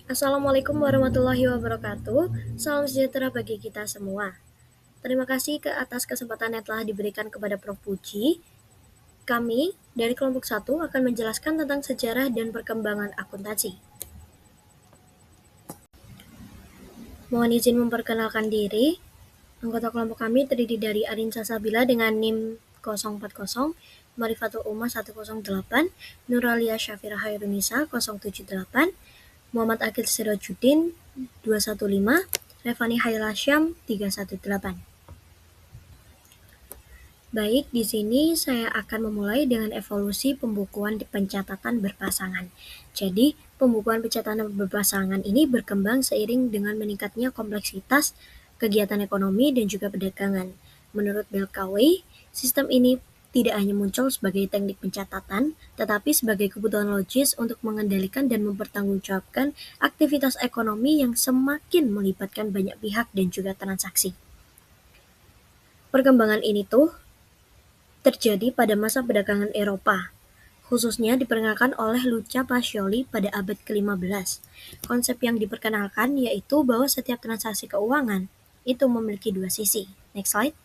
Assalamualaikum warahmatullahi wabarakatuh. Salam sejahtera bagi kita semua. Terima kasih atas kesempatan yang telah diberikan kepada Prof. Puji. Kami dari kelompok 1 akan menjelaskan tentang sejarah dan perkembangan akuntansi. Mohon izin memperkenalkan diri. Anggota kelompok kami terdiri dari Arin Sasabila dengan NIM 040, Marifatul Umah 108, Nuralia Syafira Hairunisa 078, Muhammad Akil Sirajuddin 215, Revani Hailasyam 318. Baik, di sini saya akan memulai dengan evolusi pembukuan pencatatan berpasangan. Jadi, pembukuan pencatatan berpasangan ini berkembang seiring dengan meningkatnya kompleksitas kegiatan ekonomi dan juga perdagangan. Menurut Belkawey, sistem ini tidak hanya muncul sebagai teknik pencatatan, tetapi sebagai kebutuhan logis untuk mengendalikan dan mempertanggungjawabkan aktivitas ekonomi yang semakin melibatkan banyak pihak dan juga transaksi. Perkembangan ini terjadi pada masa perdagangan Eropa, khususnya diperkenalkan oleh Luca Pacioli pada abad ke-15. Konsep yang diperkenalkan yaitu bahwa setiap transaksi keuangan itu memiliki dua sisi. Next slide.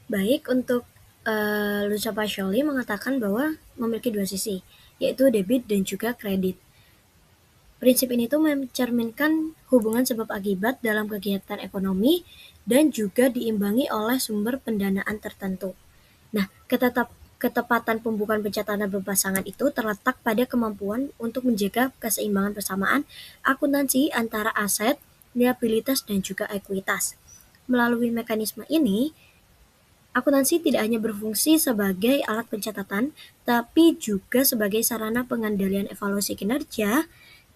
Baik, untuk Luca Pacioli mengatakan bahwa memiliki dua sisi, yaitu debit dan juga kredit. Prinsip ini mencerminkan hubungan sebab akibat dalam kegiatan ekonomi dan juga diimbangi oleh sumber pendanaan tertentu. Nah, ketepatan pembukaan pencatatan berpasangan itu terletak pada kemampuan untuk menjaga keseimbangan persamaan akuntansi antara aset, liabilitas, dan juga ekuitas. Melalui mekanisme ini, akuntansi tidak hanya berfungsi sebagai alat pencatatan, tapi juga sebagai sarana pengendalian evaluasi kinerja,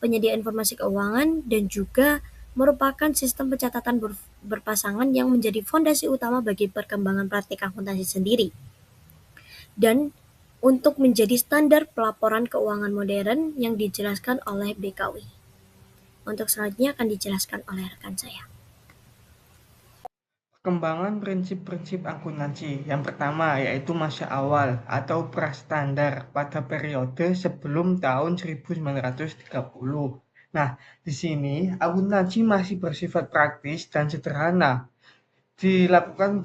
penyediaan informasi keuangan, dan juga merupakan sistem pencatatan berpasangan yang menjadi fondasi utama bagi perkembangan praktik akuntansi sendiri. Dan untuk menjadi standar pelaporan keuangan modern yang dijelaskan oleh BKW. Untuk selanjutnya akan dijelaskan oleh rekan saya. Perkembangan prinsip-prinsip akuntansi. Yang pertama yaitu masa awal atau prastandar pada periode sebelum tahun 1930. Nah, di sini akuntansi masih bersifat praktis dan sederhana. Dilakukan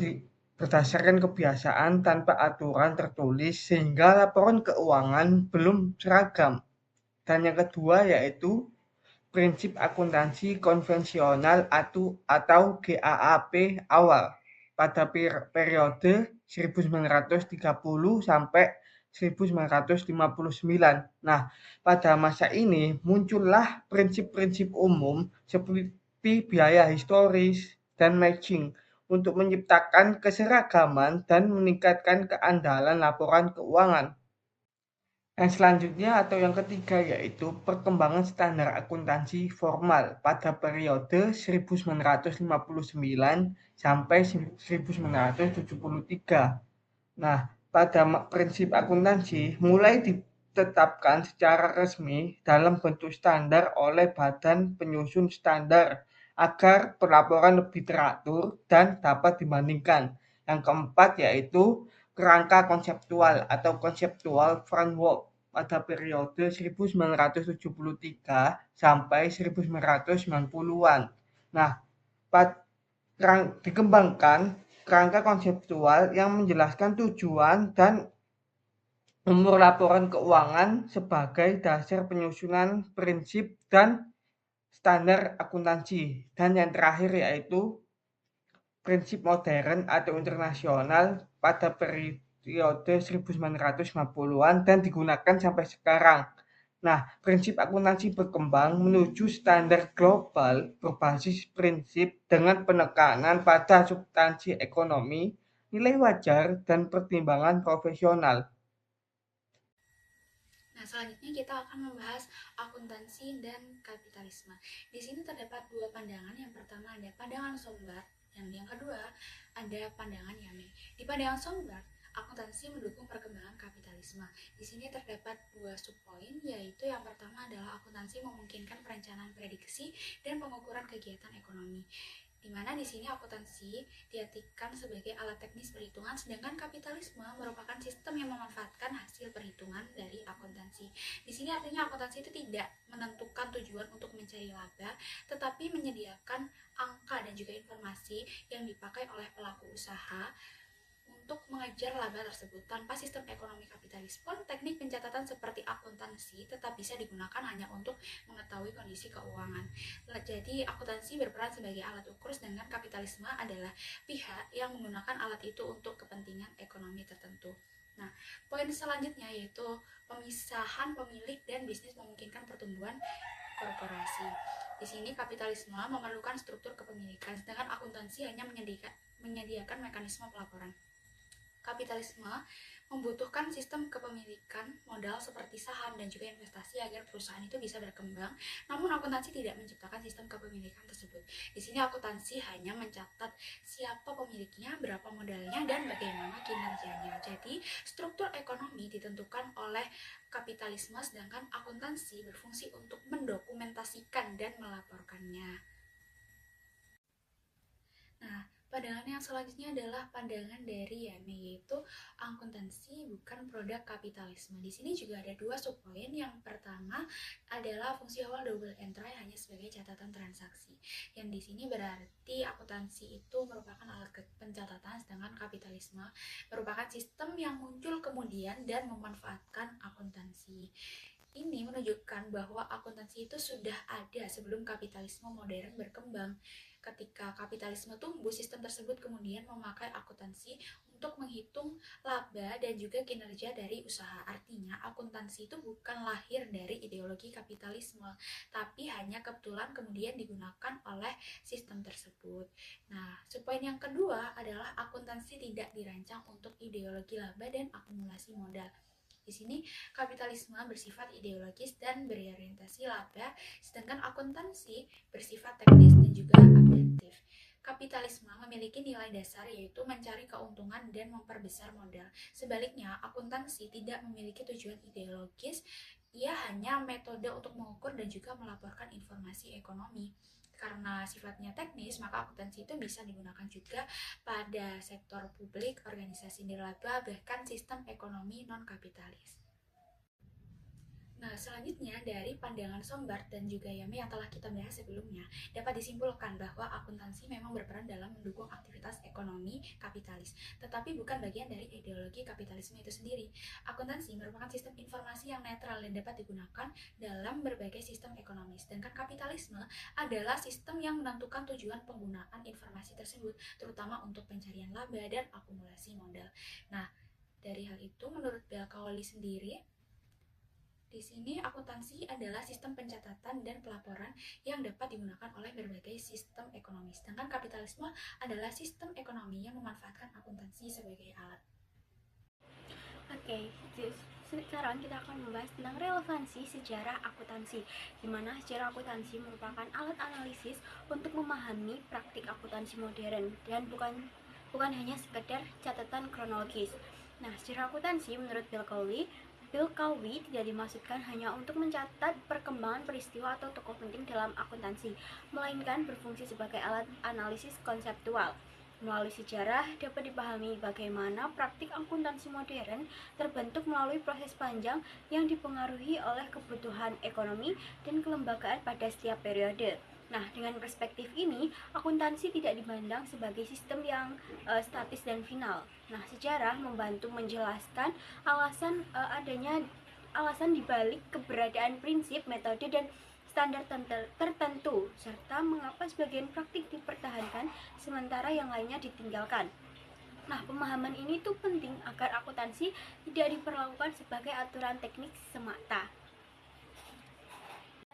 berdasarkan kebiasaan tanpa aturan tertulis sehingga laporan keuangan belum seragam. Dan yang kedua yaitu prinsip akuntansi konvensional atau GAAP awal pada periode 1930 sampai 1959. Nah, pada masa ini muncullah prinsip-prinsip umum seperti biaya historis dan matching untuk menciptakan keseragaman dan meningkatkan keandalan laporan keuangan. Yang selanjutnya atau yang ketiga yaitu perkembangan standar akuntansi formal pada periode 1959 sampai 1973. Nah, pada prinsip akuntansi mulai ditetapkan secara resmi dalam bentuk standar oleh Badan Penyusun Standar agar pelaporan lebih teratur dan dapat dibandingkan. Yang keempat yaitu kerangka konseptual atau conceptual framework pada periode 1973 sampai 1990-an. Nah, dikembangkan kerangka konseptual yang menjelaskan tujuan dan umur laporan keuangan sebagai dasar penyusunan prinsip dan standar akuntansi. Dan yang terakhir yaitu prinsip modern atau internasional pada periode 1950-an dan digunakan sampai sekarang. Nah, prinsip akuntansi berkembang menuju standar global berbasis prinsip dengan penekanan pada substansi ekonomi, nilai wajar, dan pertimbangan profesional. Nah, selanjutnya kita akan membahas akuntansi dan kapitalisme. Di sini terdapat dua pandangan. Yang pertama ada pandangan Sombart, dan yang kedua ada pandangan Yame. Di pandangan Sombart, akuntansi mendukung perkembangan kapitalisme. Di sini terdapat dua subpoin, yaitu yang pertama adalah akuntansi memungkinkan perencanaan prediksi dan pengukuran kegiatan ekonomi. Dimana di sini akuntansi diartikan sebagai alat teknis perhitungan, sedangkan kapitalisme merupakan sistem yang memanfaatkan hasil perhitungan dari akuntansi. Di sini artinya akuntansi itu tidak menentukan tujuan untuk mencari laba, tetapi menyediakan angka dan juga informasi yang dipakai oleh pelaku usaha untuk mengejar laba tersebut. Tanpa sistem ekonomi kapitalis pun, teknik pencatatan seperti akuntansi tetap bisa digunakan hanya untuk mengetahui kondisi keuangan. Jadi, akuntansi berperan sebagai alat ukur, sedangkan kapitalisme adalah pihak yang menggunakan alat itu untuk kepentingan ekonomi tertentu. Nah, poin selanjutnya yaitu pemisahan pemilik dan bisnis memungkinkan pertumbuhan korporasi. Di sini kapitalisme memerlukan struktur kepemilikan, sedangkan akuntansi hanya menyediakan mekanisme pelaporan. Kapitalisme membutuhkan sistem kepemilikan modal seperti saham dan juga investasi agar perusahaan itu bisa berkembang. Namun akuntansi tidak menciptakan sistem kepemilikan tersebut. Di sini akuntansi hanya mencatat siapa pemiliknya, berapa modalnya, dan bagaimana kinerjanya. Jadi struktur ekonomi ditentukan oleh kapitalisme, sedangkan akuntansi berfungsi untuk mendokumentasikan dan melaporkannya. Nah, pandangan yang selanjutnya adalah pandangan dari Yame, yaitu akuntansi bukan produk kapitalisme. Di sini juga ada dua subpoin. Yang pertama adalah fungsi awal double entry hanya sebagai catatan transaksi. Yang di sini berarti akuntansi itu merupakan alat pencatatan, sedangkan kapitalisme merupakan sistem yang muncul kemudian dan memanfaatkan akuntansi. Ini menunjukkan bahwa akuntansi itu sudah ada sebelum kapitalisme modern berkembang. Ketika kapitalisme tumbuh, sistem tersebut kemudian memakai akuntansi untuk menghitung laba dan juga kinerja dari usaha. Artinya, akuntansi itu bukan lahir dari ideologi kapitalisme, tapi hanya kebetulan kemudian digunakan oleh sistem tersebut. Nah, poin yang kedua adalah akuntansi tidak dirancang untuk ideologi laba dan akumulasi modal. Di sini kapitalisme bersifat ideologis dan berorientasi laba, sedangkan akuntansi bersifat teknis dan juga adaptif. Kapitalisme memiliki nilai dasar yaitu mencari keuntungan dan memperbesar modal. Sebaliknya, akuntansi tidak memiliki tujuan ideologis, ia hanya metode untuk mengukur dan juga melaporkan informasi ekonomi. Karena sifatnya teknis, maka akuntansi itu bisa digunakan juga pada sektor publik, organisasi nirlaba, bahkan sistem ekonomi non-kapitalis. Nah, selanjutnya dari pandangan Sombart dan juga Yame yang telah kita bahas sebelumnya, dapat disimpulkan bahwa akuntansi memang berperan dalam mendukung aktivitas ekonomi kapitalis, tetapi bukan bagian dari ideologi kapitalisme itu sendiri. Akuntansi merupakan sistem informasi yang netral dan dapat digunakan dalam berbagai sistem ekonomi, sedangkan kapitalisme adalah sistem yang menentukan tujuan penggunaan informasi tersebut, terutama untuk pencarian laba dan akumulasi modal. Nah, dari hal itu, menurut Belkawali sendiri, di sini akuntansi adalah sistem pencatatan dan pelaporan yang dapat digunakan oleh berbagai sistem ekonomi. Sedangkan kapitalisme adalah sistem ekonomi yang memanfaatkan akuntansi sebagai alat. Oke, sekarang kita akan membahas tentang relevansi sejarah akuntansi, di mana sejarah akuntansi merupakan alat analisis untuk memahami praktik akuntansi modern dan bukan hanya sekedar catatan kronologis. Nah, sejarah akuntansi menurut Bill Cowley tidak dimaksudkan hanya untuk mencatat perkembangan peristiwa atau tokoh penting dalam akuntansi, melainkan berfungsi sebagai alat analisis konseptual. Melalui sejarah dapat dipahami bagaimana praktik akuntansi modern terbentuk melalui proses panjang yang dipengaruhi oleh kebutuhan ekonomi dan kelembagaan pada setiap periode. Nah, dengan perspektif ini, akuntansi tidak dipandang sebagai sistem yang statis dan final. Nah, sejarah membantu menjelaskan alasan dibalik keberadaan prinsip, metode, dan standar tertentu, serta mengapa sebagian praktik dipertahankan sementara yang lainnya ditinggalkan. Nah, pemahaman ini tuh penting agar akuntansi tidak diperlakukan sebagai aturan teknik semata.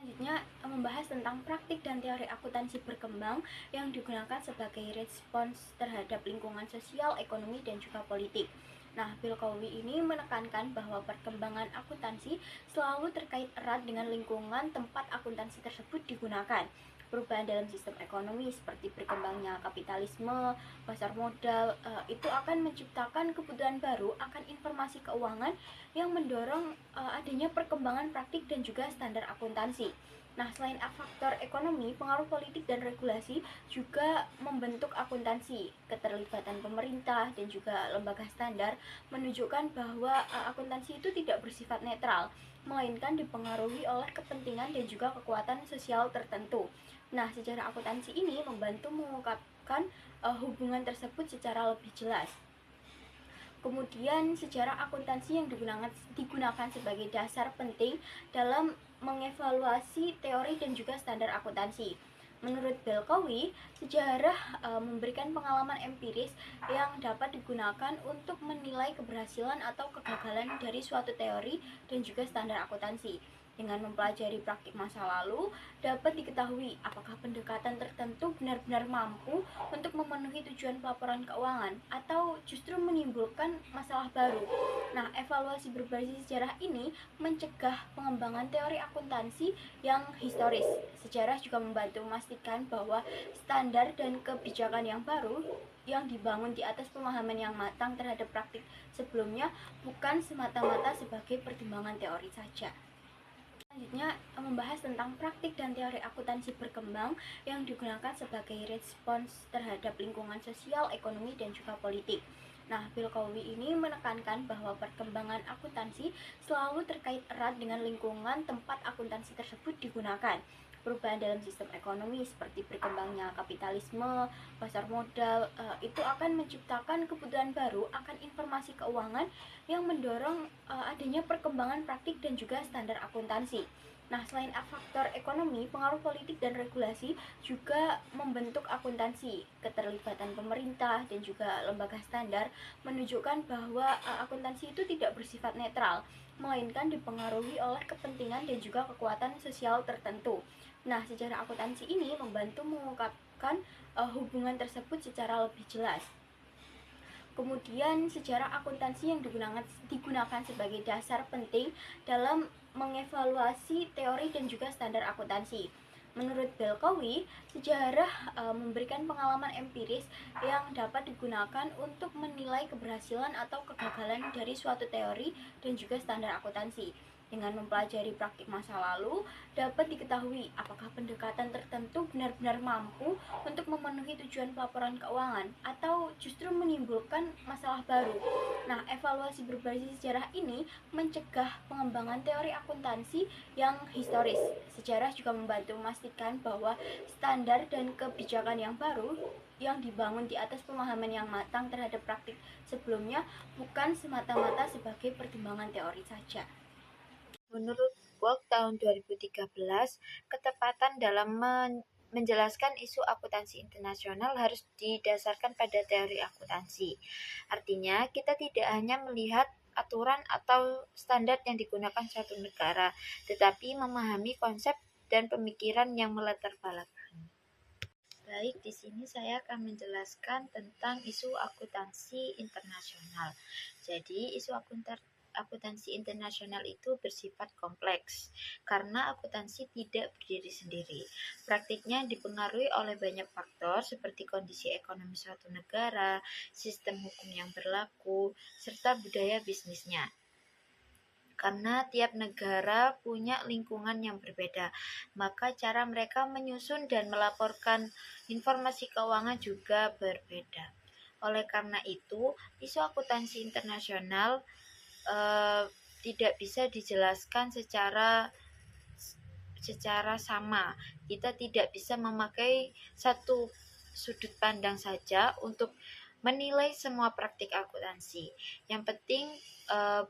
Selanjutnya membahas tentang praktik dan teori akuntansi berkembang yang digunakan sebagai respons terhadap lingkungan sosial, ekonomi, dan juga politik. Nah, Bill Cowley ini menekankan bahwa perkembangan akuntansi selalu terkait erat dengan lingkungan tempat akuntansi tersebut digunakan. Perubahan dalam sistem ekonomi seperti berkembangnya kapitalisme, pasar modal, itu akan menciptakan kebutuhan baru akan informasi keuangan yang mendorong adanya perkembangan praktik dan juga standar akuntansi. Nah, selain faktor ekonomi, pengaruh politik dan regulasi juga membentuk akuntansi. Keterlibatan pemerintah dan juga lembaga standar menunjukkan bahwa akuntansi itu tidak bersifat netral, melainkan dipengaruhi oleh kepentingan dan juga kekuatan sosial tertentu. Nah, sejarah akuntansi ini membantu mengungkapkan hubungan tersebut secara lebih jelas. Kemudian sejarah akuntansi yang digunakan sebagai dasar penting dalam mengevaluasi teori dan juga standar akuntansi. Menurut Belkowi, sejarah memberikan pengalaman empiris yang dapat digunakan untuk menilai keberhasilan atau kegagalan dari suatu teori dan juga standar akuntansi. Dengan mempelajari praktik masa lalu, dapat diketahui apakah pendekatan tertentu benar-benar mampu untuk memenuhi tujuan pelaporan keuangan atau justru menimbulkan masalah baru. Nah, evaluasi berbasis sejarah ini mencegah pengembangan teori akuntansi yang historis. Sejarah juga membantu memastikan bahwa standar dan kebijakan yang baru yang dibangun di atas pemahaman yang matang terhadap praktik sebelumnya bukan semata-mata sebagai pertimbangan teori saja. Selanjutnya membahas tentang praktik dan teori akuntansi berkembang yang digunakan sebagai respons terhadap lingkungan sosial, ekonomi, dan juga politik. Nah, Belkowi ini menekankan bahwa perkembangan akuntansi selalu terkait erat dengan lingkungan tempat akuntansi tersebut digunakan. Perubahan dalam sistem ekonomi seperti berkembangnya kapitalisme, pasar modal, itu akan menciptakan kebutuhan baru akan informasi keuangan yang mendorong adanya perkembangan praktik dan juga standar akuntansi. Nah, selain faktor ekonomi, pengaruh politik dan regulasi juga membentuk akuntansi. Keterlibatan pemerintah dan juga lembaga standar menunjukkan bahwa akuntansi itu tidak bersifat netral, melainkan dipengaruhi oleh kepentingan dan juga kekuatan sosial tertentu. Nah, sejarah akuntansi ini membantu mengungkapkan hubungan tersebut secara lebih jelas. Kemudian sejarah akuntansi yang digunakan sebagai dasar penting dalam mengevaluasi teori dan juga standar akuntansi. Menurut Belkowi, sejarah memberikan pengalaman empiris yang dapat digunakan untuk menilai keberhasilan atau kegagalan dari suatu teori dan juga standar akuntansi. Dengan mempelajari praktik masa lalu, dapat diketahui apakah pendekatan tertentu benar-benar mampu untuk memenuhi tujuan pelaporan keuangan atau justru menimbulkan masalah baru. Nah, evaluasi berbasis sejarah ini mencegah pengembangan teori akuntansi yang historis. Sejarah juga membantu memastikan bahwa standar dan kebijakan yang baru yang dibangun di atas pemahaman yang matang terhadap praktik sebelumnya bukan semata-mata sebagai pertimbangan teori saja. Menurut Kwok tahun 2013, ketepatan dalam menjelaskan isu akuntansi internasional harus didasarkan pada teori akuntansi. Artinya, kita tidak hanya melihat aturan atau standar yang digunakan suatu negara, tetapi memahami konsep dan pemikiran yang melatar belakang. Baik, di sini saya akan menjelaskan tentang isu akuntansi internasional. Jadi, isu akuntansi internasional itu bersifat kompleks karena akuntansi tidak berdiri sendiri. Praktiknya dipengaruhi oleh banyak faktor seperti kondisi ekonomi suatu negara, sistem hukum yang berlaku, serta budaya bisnisnya. Karena tiap negara punya lingkungan yang berbeda, maka cara mereka menyusun dan melaporkan informasi keuangan juga berbeda. Oleh karena itu, isu akuntansi internasional tidak bisa dijelaskan secara sama. Kita tidak bisa memakai satu sudut pandang saja untuk menilai semua praktik akuntansi. Yang penting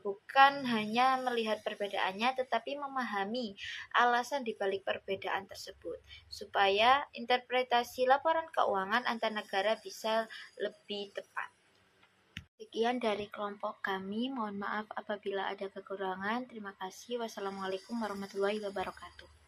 bukan hanya melihat perbedaannya, tetapi memahami alasan dibalik perbedaan tersebut, supaya interpretasi laporan keuangan antar negara bisa lebih tepat. Sekian dari kelompok kami, mohon maaf apabila ada kekurangan. Terima kasih. Wassalamualaikum warahmatullahi wabarakatuh.